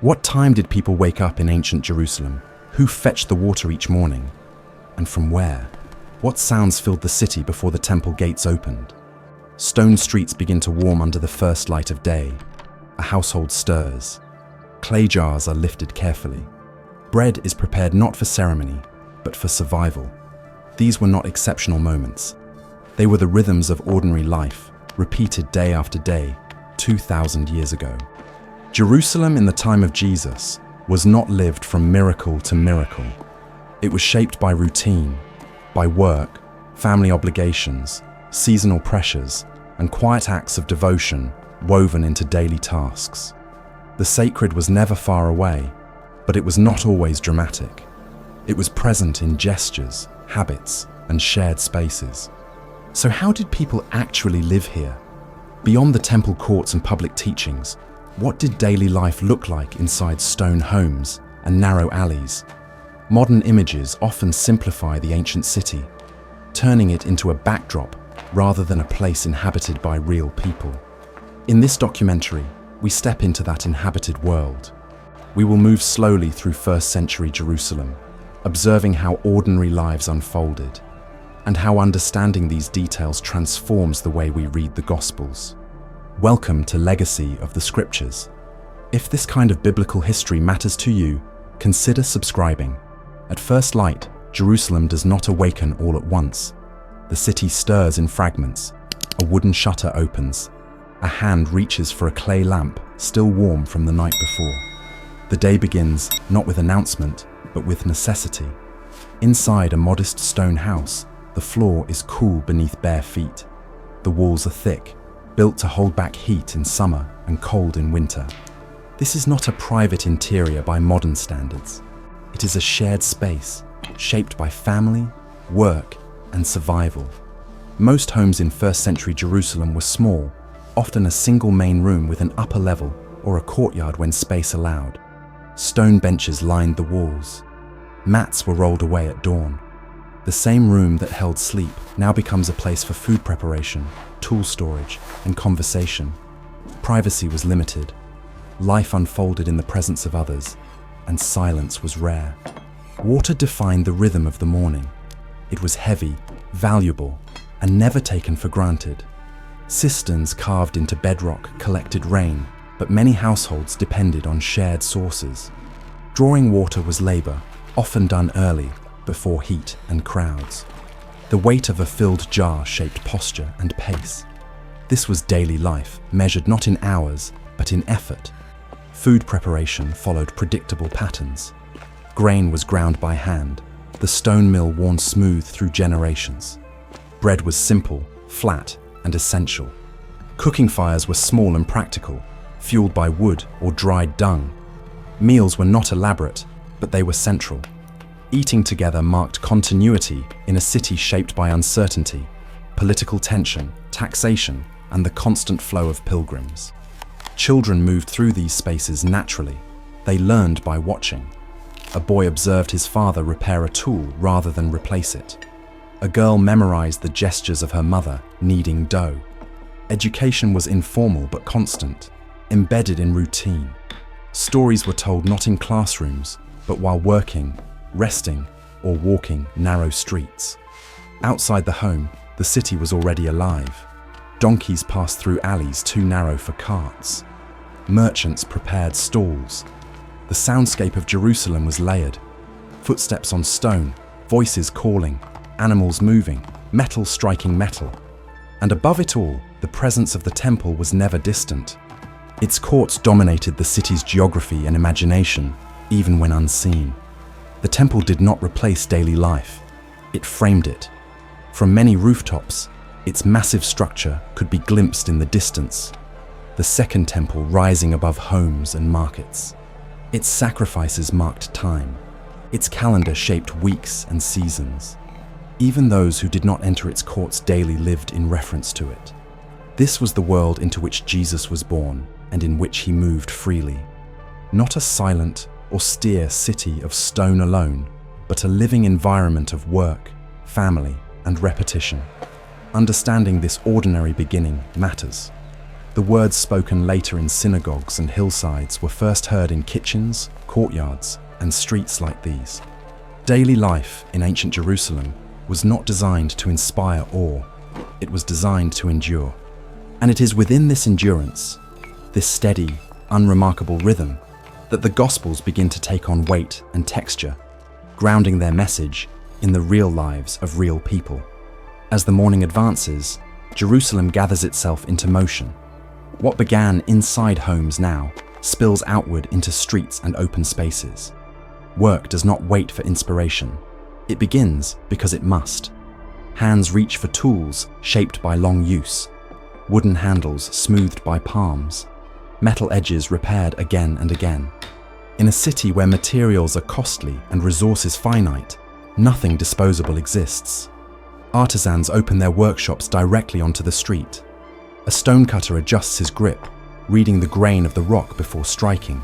What time did people wake up in ancient Jerusalem? Who fetched the water each morning? And from where? What sounds filled the city before the temple gates opened? Stone streets begin to warm under the first light of day. A household stirs. Clay jars are lifted carefully. Bread is prepared not for ceremony, but for survival. These were not exceptional moments. They were the rhythms of ordinary life, repeated day after day, 2,000 years ago. Jerusalem in the time of Jesus was not lived from miracle to miracle. It was shaped by routine, by work, family obligations, seasonal pressures, and quiet acts of devotion woven into daily tasks. The sacred was never far away, but it was not always dramatic. It was present in gestures, habits, and shared spaces. So how did people actually live here? Beyond the temple courts and public teachings, what did daily life look like inside stone homes and narrow alleys? Modern images often simplify the ancient city, turning it into a backdrop rather than a place inhabited by real people. In this documentary, we step into that inhabited world. We will move slowly through first-century Jerusalem, observing how ordinary lives unfolded, and how understanding these details transforms the way we read the Gospels. Welcome to Legacy of the Scriptures. If this kind of biblical history matters to you, consider subscribing. At first light, Jerusalem does not awaken all at once. The city stirs in fragments. A wooden shutter opens. A hand reaches for a clay lamp, still warm from the night before. The day begins not with announcement, but with necessity. Inside a modest stone house, the floor is cool beneath bare feet. The walls are thick, built to hold back heat in summer and cold in winter. This is not a private interior by modern standards. It is a shared space, shaped by family, work, and survival. Most homes in first-century Jerusalem were small, often a single main room with an upper level or a courtyard when space allowed. Stone benches lined the walls. Mats were rolled away at dawn. The same room that held sleep now becomes a place for food preparation, tool storage, and conversation. Privacy was limited. Life unfolded in the presence of others, and silence was rare. Water defined the rhythm of the morning. It was heavy, valuable, and never taken for granted. Cisterns carved into bedrock collected rain, but many households depended on shared sources. Drawing water was labor, often done early, before heat and crowds. The weight of a filled jar shaped posture and pace. This was daily life, measured not in hours, but in effort. Food preparation followed predictable patterns. Grain was ground by hand, the stone mill worn smooth through generations. Bread was simple, flat, and essential. Cooking fires were small and practical, fueled by wood or dried dung. Meals were not elaborate, but they were central. Eating together marked continuity in a city shaped by uncertainty, political tension, taxation, and the constant flow of pilgrims. Children moved through these spaces naturally. They learned by watching. A boy observed his father repair a tool rather than replace it. A girl memorized the gestures of her mother, kneading dough. Education was informal but constant, embedded in routine. Stories were told not in classrooms, but while working, resting, or walking narrow streets. Outside the home, the city was already alive. Donkeys passed through alleys too narrow for carts. Merchants prepared stalls. The soundscape of Jerusalem was layered. Footsteps on stone, voices calling, animals moving, metal striking metal. And above it all, the presence of the temple was never distant. Its courts dominated the city's geography and imagination, even when unseen. The temple did not replace daily life. It framed it. From many rooftops, its massive structure could be glimpsed in the distance, the second temple rising above homes and markets. Its sacrifices marked time. Its calendar shaped weeks and seasons. Even those who did not enter its courts daily lived in reference to it. This was the world into which Jesus was born and in which he moved freely. Not a silent, austere city of stone alone, but a living environment of work, family, and repetition. Understanding this ordinary beginning matters. The words spoken later in synagogues and hillsides were first heard in kitchens, courtyards, and streets like these. Daily life in ancient Jerusalem was not designed to inspire awe, it was designed to endure. And it is within this endurance, this steady, unremarkable rhythm, that the Gospels begin to take on weight and texture, grounding their message in the real lives of real people. As the morning advances, Jerusalem gathers itself into motion. What began inside homes now spills outward into streets and open spaces. Work does not wait for inspiration. It begins because it must. Hands reach for tools shaped by long use, wooden handles smoothed by palms, metal edges repaired again and again. In a city where materials are costly and resources finite, nothing disposable exists. Artisans open their workshops directly onto the street. A stonecutter adjusts his grip, reading the grain of the rock before striking.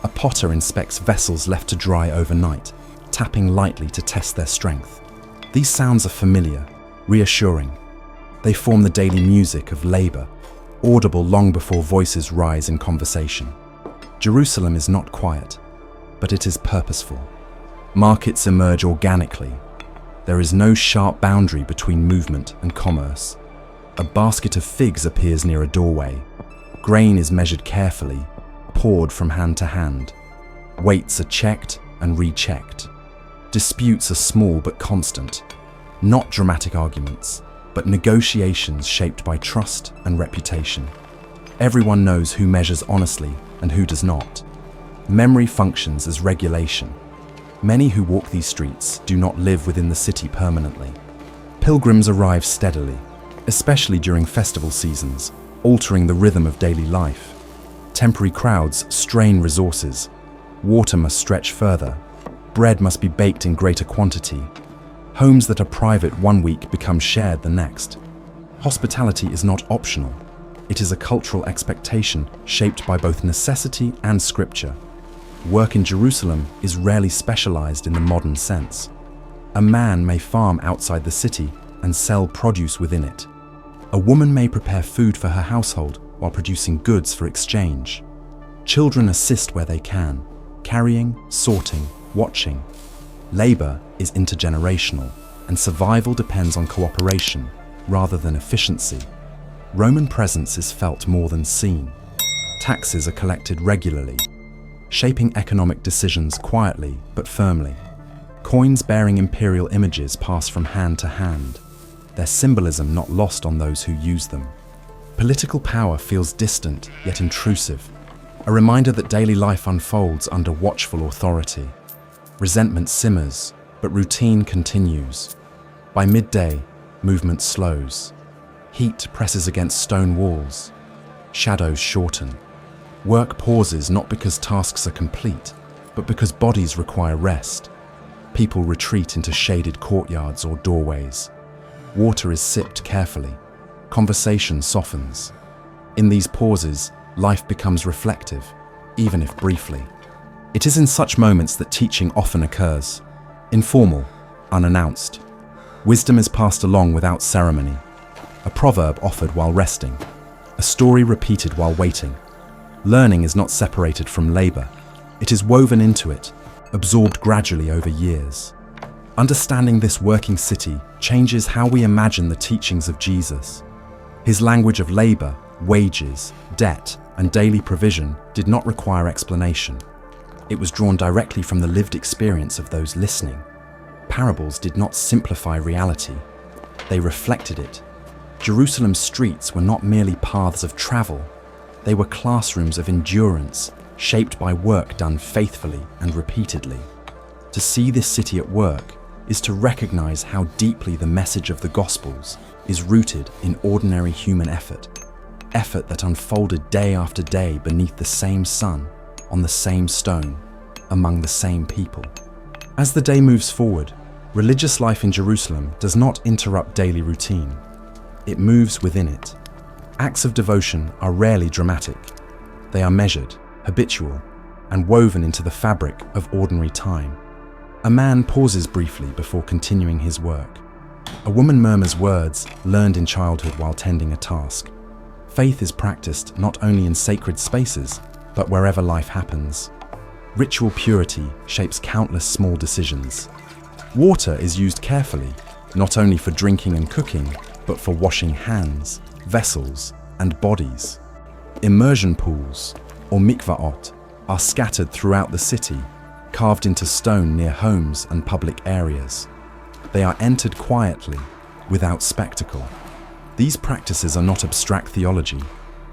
A potter inspects vessels left to dry overnight, tapping lightly to test their strength. These sounds are familiar, reassuring. They form the daily music of labor, audible long before voices rise in conversation. Jerusalem is not quiet, but it is purposeful. Markets emerge organically. There is no sharp boundary between movement and commerce. A basket of figs appears near a doorway. Grain is measured carefully, poured from hand to hand. Weights are checked and rechecked. Disputes are small but constant. Not dramatic arguments, but negotiations shaped by trust and reputation. Everyone knows who measures honestly and who does not. Memory functions as regulation. Many who walk these streets do not live within the city permanently. Pilgrims arrive steadily, especially during festival seasons, altering the rhythm of daily life. Temporary crowds strain resources. Water must stretch further. Bread must be baked in greater quantity. Homes that are private one week become shared the next. Hospitality is not optional. It is a cultural expectation shaped by both necessity and scripture. Work in Jerusalem is rarely specialized in the modern sense. A man may farm outside the city and sell produce within it. A woman may prepare food for her household while producing goods for exchange. Children assist where they can, carrying, sorting, watching. Labor is intergenerational, and survival depends on cooperation rather than efficiency. Roman presence is felt more than seen. Taxes are collected regularly, shaping economic decisions quietly but firmly. Coins bearing imperial images pass from hand to hand, their symbolism not lost on those who use them. Political power feels distant yet intrusive, a reminder that daily life unfolds under watchful authority. Resentment simmers, but routine continues. By midday, movement slows. Heat presses against stone walls. Shadows shorten. Work pauses not because tasks are complete, but because bodies require rest. People retreat into shaded courtyards or doorways. Water is sipped carefully. Conversation softens. In these pauses, life becomes reflective, even if briefly. It is in such moments that teaching often occurs. Informal, unannounced. Wisdom is passed along without ceremony. A proverb offered while resting. A story repeated while waiting. Learning is not separated from labor. It is woven into it, absorbed gradually over years. Understanding this working city changes how we imagine the teachings of Jesus. His language of labor, wages, debt, and daily provision did not require explanation. It was drawn directly from the lived experience of those listening. Parables did not simplify reality. They reflected it. Jerusalem's streets were not merely paths of travel. They were classrooms of endurance, shaped by work done faithfully and repeatedly. To see this city at work is to recognize how deeply the message of the Gospels is rooted in ordinary human effort that unfolded day after day beneath the same sun, on the same stone, among the same people. As the day moves forward, religious life in Jerusalem does not interrupt daily routine. It moves within it. Acts of devotion are rarely dramatic. They are measured, habitual, and woven into the fabric of ordinary time. A man pauses briefly before continuing his work. A woman murmurs words learned in childhood while tending a task. Faith is practiced not only in sacred spaces, but wherever life happens. Ritual purity shapes countless small decisions. Water is used carefully, not only for drinking and cooking, but for washing hands, vessels, and bodies. Immersion pools, or mikvaot, are scattered throughout the city, carved into stone near homes and public areas. They are entered quietly, without spectacle. These practices are not abstract theology.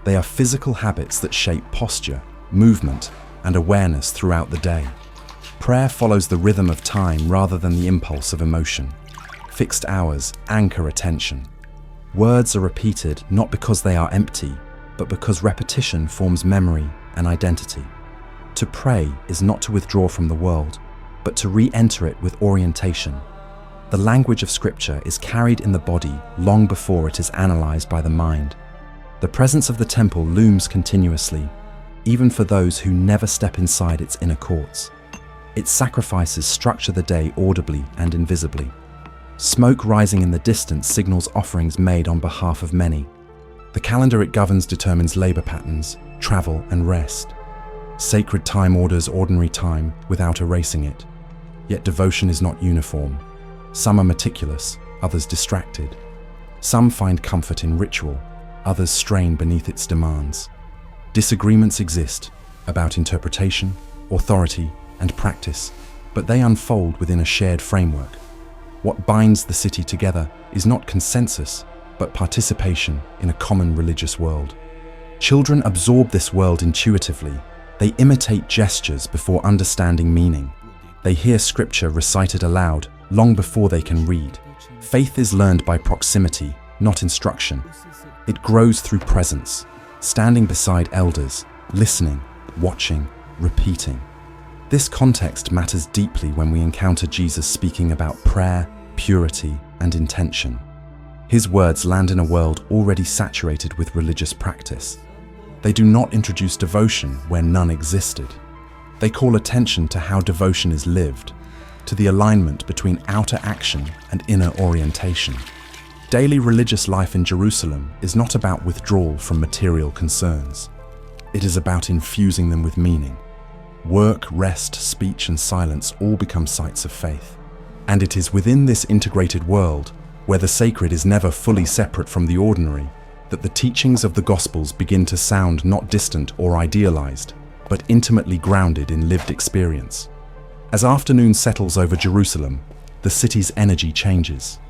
They are physical habits that shape posture, movement, and awareness throughout the day. Prayer follows the rhythm of time rather than the impulse of emotion. Fixed hours anchor attention. Words are repeated not because they are empty, but because repetition forms memory and identity. To pray is not to withdraw from the world, but to re-enter it with orientation. The language of Scripture is carried in the body long before it is analyzed by the mind. The presence of the temple looms continuously, even for those who never step inside its inner courts. Its sacrifices structure the day audibly and invisibly. Smoke rising in the distance signals offerings made on behalf of many. The calendar it governs determines labor patterns, travel, and rest. Sacred time orders ordinary time without erasing it. Yet devotion is not uniform. Some are meticulous, others distracted. Some find comfort in ritual, others strain beneath its demands. Disagreements exist about interpretation, authority, and practice, but they unfold within a shared framework. What binds the city together is not consensus, but participation in a common religious world. Children absorb this world intuitively. They imitate gestures before understanding meaning. They hear scripture recited aloud long before they can read. Faith is learned by proximity, not instruction. It grows through presence, standing beside elders, listening, watching, repeating. This context matters deeply when we encounter Jesus speaking about prayer, purity, and intention. His words land in a world already saturated with religious practice. They do not introduce devotion where none existed. They call attention to how devotion is lived, to the alignment between outer action and inner orientation. Daily religious life in Jerusalem is not about withdrawal from material concerns. It is about infusing them with meaning. Work, rest, speech, and silence all become sites of faith. And it is within this integrated world, where the sacred is never fully separate from the ordinary, that the teachings of the Gospels begin to sound not distant or idealized, but intimately grounded in lived experience. As afternoon settles over Jerusalem, the city's energy changes.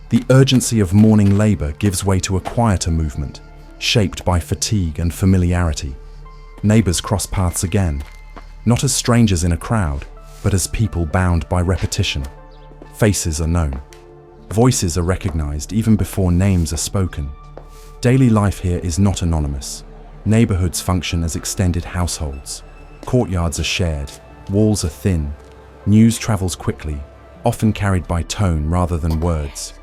The urgency of morning labor gives way to a quieter movement, shaped by fatigue and familiarity. Neighbors cross paths again, not as strangers in a crowd, but as people bound by repetition. Faces are known. Voices are recognized even before names are spoken. Daily life here is not anonymous. Neighborhoods function as extended households. Courtyards are shared, walls are thin. News travels quickly, often carried by tone rather than words.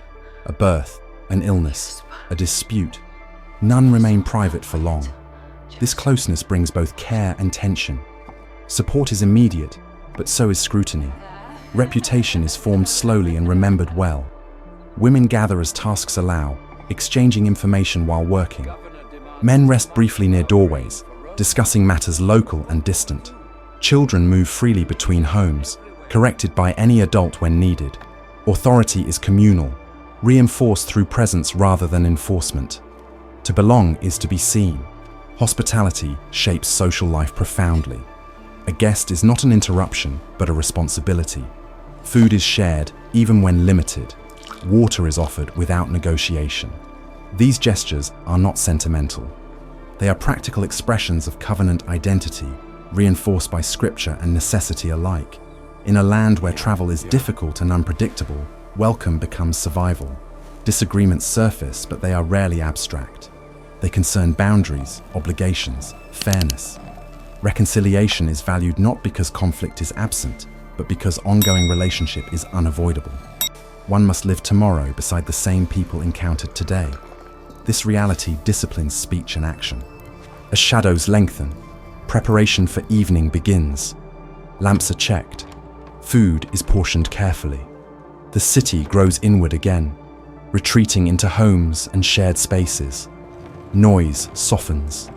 A birth, an illness, a dispute. None remain private for long. This closeness brings both care and tension. Support is immediate, but so is scrutiny. Reputation is formed slowly and remembered well. Women gather as tasks allow, exchanging information while working. Men rest briefly near doorways, discussing matters local and distant. Children move freely between homes, corrected by any adult when needed. Authority is communal, reinforced through presence rather than enforcement. To belong is to be seen. Hospitality shapes social life profoundly. A guest is not an interruption, but a responsibility. Food is shared, even when limited. Water is offered without negotiation. These gestures are not sentimental. They are practical expressions of covenant identity, reinforced by scripture and necessity alike. In a land where travel is difficult and unpredictable, welcome becomes survival. Disagreements surface, but they are rarely abstract. They concern boundaries, obligations, fairness. Reconciliation is valued not because conflict is absent, but because ongoing relationship is unavoidable. One must live tomorrow beside the same people encountered today. This reality disciplines speech and action. As shadows lengthen, preparation for evening begins. Lamps are checked. Food is portioned carefully. The city grows inward again, retreating into homes and shared spaces. Noise softens.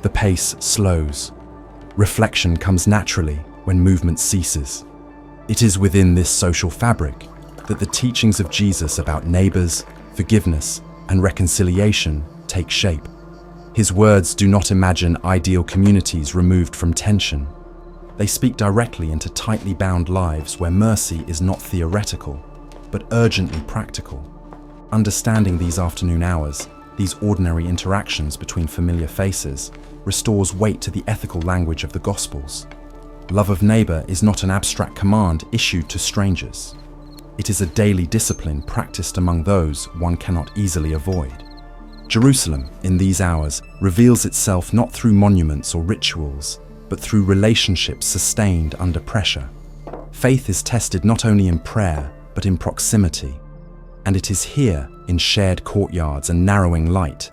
The pace slows. Reflection comes naturally when movement ceases. It is within this social fabric that the teachings of Jesus about neighbors, forgiveness, and reconciliation take shape. His words do not imagine ideal communities removed from tension. They speak directly into tightly bound lives where mercy is not theoretical, but urgently practical. Understanding these afternoon hours, these ordinary interactions between familiar faces, restores weight to the ethical language of the Gospels. Love of neighbor is not an abstract command issued to strangers. It is a daily discipline practiced among those one cannot easily avoid. Jerusalem, in these hours, reveals itself not through monuments or rituals, but through relationships sustained under pressure. Faith is tested not only in prayer, but in proximity. And it is here, in shared courtyards and narrowing light,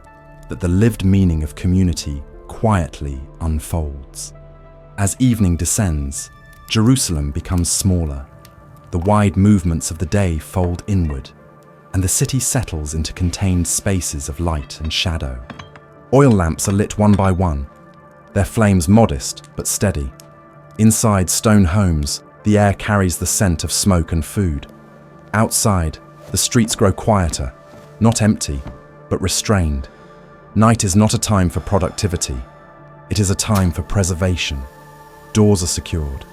that the lived meaning of community quietly unfolds. As evening descends, Jerusalem becomes smaller. The wide movements of the day fold inward, and the city settles into contained spaces of light and shadow. Oil lamps are lit one by one, their flames modest but steady. Inside stone homes, the air carries the scent of smoke and food. Outside, the streets grow quieter, not empty, but restrained. Night is not a time for productivity. It is a time for preservation. Doors are secured.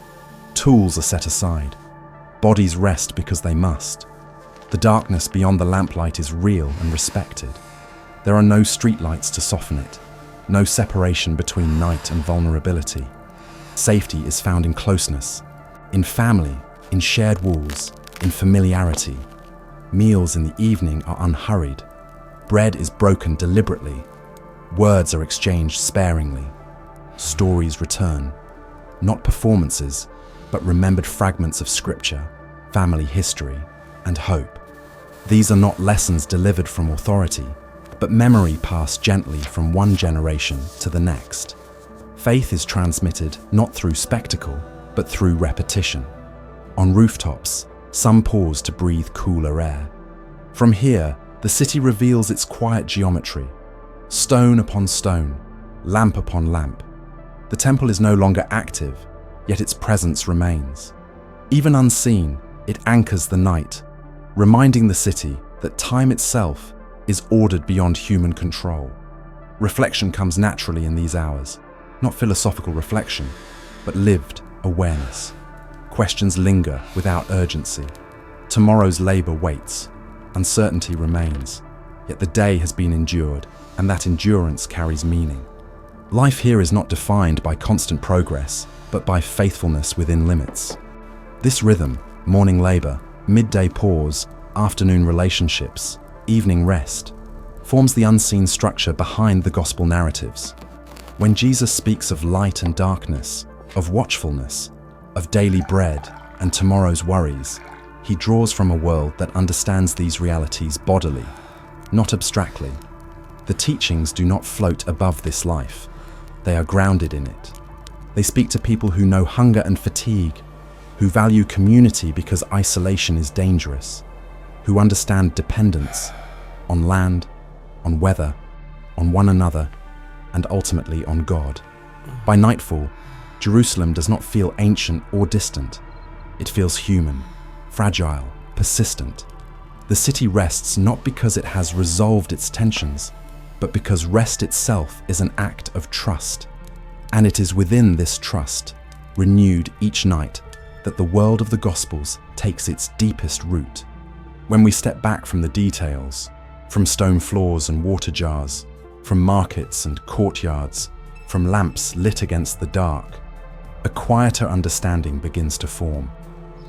Tools are set aside. Bodies rest because they must. The darkness beyond the lamplight is real and respected. There are no streetlights to soften it, no separation between night and vulnerability. Safety is found in closeness, in family, in shared walls, in familiarity. Meals in the evening are unhurried. Bread is broken deliberately. Words are exchanged sparingly. Stories return. Not performances, but remembered fragments of scripture, family history, and hope. These are not lessons delivered from authority, but memory passed gently from one generation to the next. Faith is transmitted not through spectacle, but through repetition. On rooftops, some pause to breathe cooler air. From here, the city reveals its quiet geometry. Stone upon stone, lamp upon lamp. The temple is no longer active, yet its presence remains. Even unseen, it anchors the night, reminding the city that time itself is ordered beyond human control. Reflection comes naturally in these hours, not philosophical reflection, but lived awareness. Questions linger without urgency. Tomorrow's labor waits. Uncertainty remains. Yet the day has been endured, and that endurance carries meaning. Life here is not defined by constant progress, but by faithfulness within limits. This rhythm, morning labor, midday pause, afternoon relationships, evening rest, forms the unseen structure behind the gospel narratives. When Jesus speaks of light and darkness, of watchfulness, of daily bread and tomorrow's worries, he draws from a world that understands these realities bodily, not abstractly. The teachings do not float above this life. They are grounded in it. They speak to people who know hunger and fatigue, who value community because isolation is dangerous, who understand dependence on land, on weather, on one another, and ultimately on God. By nightfall, Jerusalem does not feel ancient or distant. It feels human, fragile, persistent. The city rests not because it has resolved its tensions, but because rest itself is an act of trust. And it is within this trust, renewed each night, that the world of the Gospels takes its deepest root. When we step back from the details, from stone floors and water jars, from markets and courtyards, from lamps lit against the dark, a quieter understanding begins to form.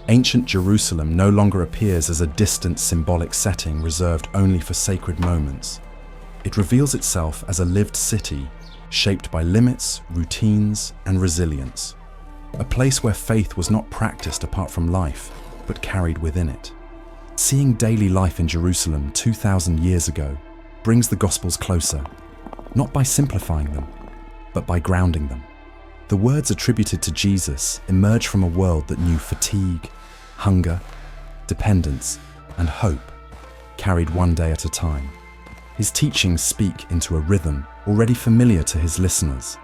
Ancient Jerusalem no longer appears as a distant symbolic setting reserved only for sacred moments. It reveals itself as a lived city, shaped by limits, routines, and resilience. A place where faith was not practiced apart from life, but carried within it. Seeing daily life in Jerusalem 2,000 years ago brings the Gospels closer, not by simplifying them, but by grounding them. The words attributed to Jesus emerge from a world that knew fatigue, hunger, dependence, and hope, carried one day at a time. His teachings speak into a rhythm already familiar to his listeners,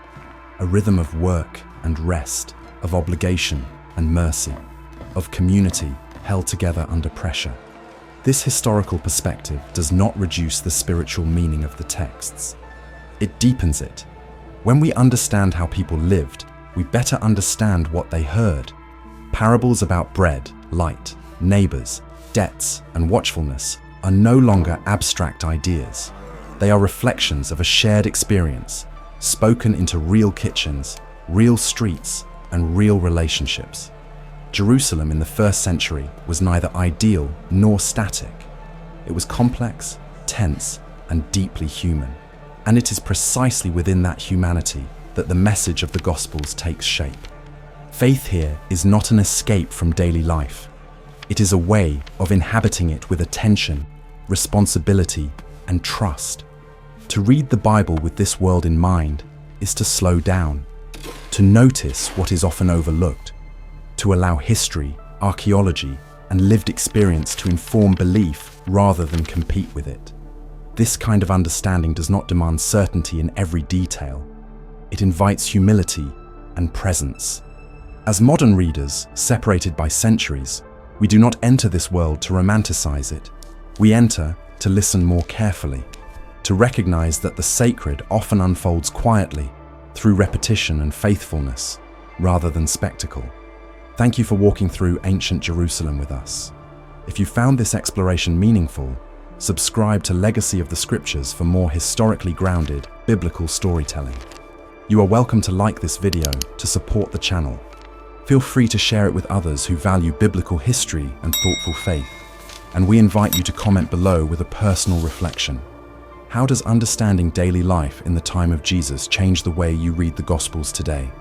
a rhythm of work and rest, of obligation and mercy, of community held together under pressure. This historical perspective does not reduce the spiritual meaning of the texts. It deepens it. When we understand how people lived, we better understand what they heard. Parables about bread, light, neighbors, debts, and watchfulness are no longer abstract ideas. They are reflections of a shared experience, spoken into real kitchens, real streets, and real relationships. Jerusalem in the first century was neither ideal nor static. It was complex, tense, and deeply human. And it is precisely within that humanity that the message of the Gospels takes shape. Faith here is not an escape from daily life. It is a way of inhabiting it with attention, responsibility, and trust. To read the Bible with this world in mind is to slow down, to notice what is often overlooked, to allow history, archaeology, and lived experience to inform belief rather than compete with it. This kind of understanding does not demand certainty in every detail. It invites humility and presence. As modern readers, separated by centuries, we do not enter this world to romanticize it. We enter to listen more carefully, to recognize that the sacred often unfolds quietly through repetition and faithfulness, rather than spectacle. Thank you for walking through ancient Jerusalem with us. If you found this exploration meaningful, subscribe to Legacy of the Scriptures for more historically grounded, biblical storytelling. You are welcome to like this video to support the channel. Feel free to share it with others who value biblical history and thoughtful faith. And we invite you to comment below with a personal reflection. How does understanding daily life in the time of Jesus change the way you read the Gospels today?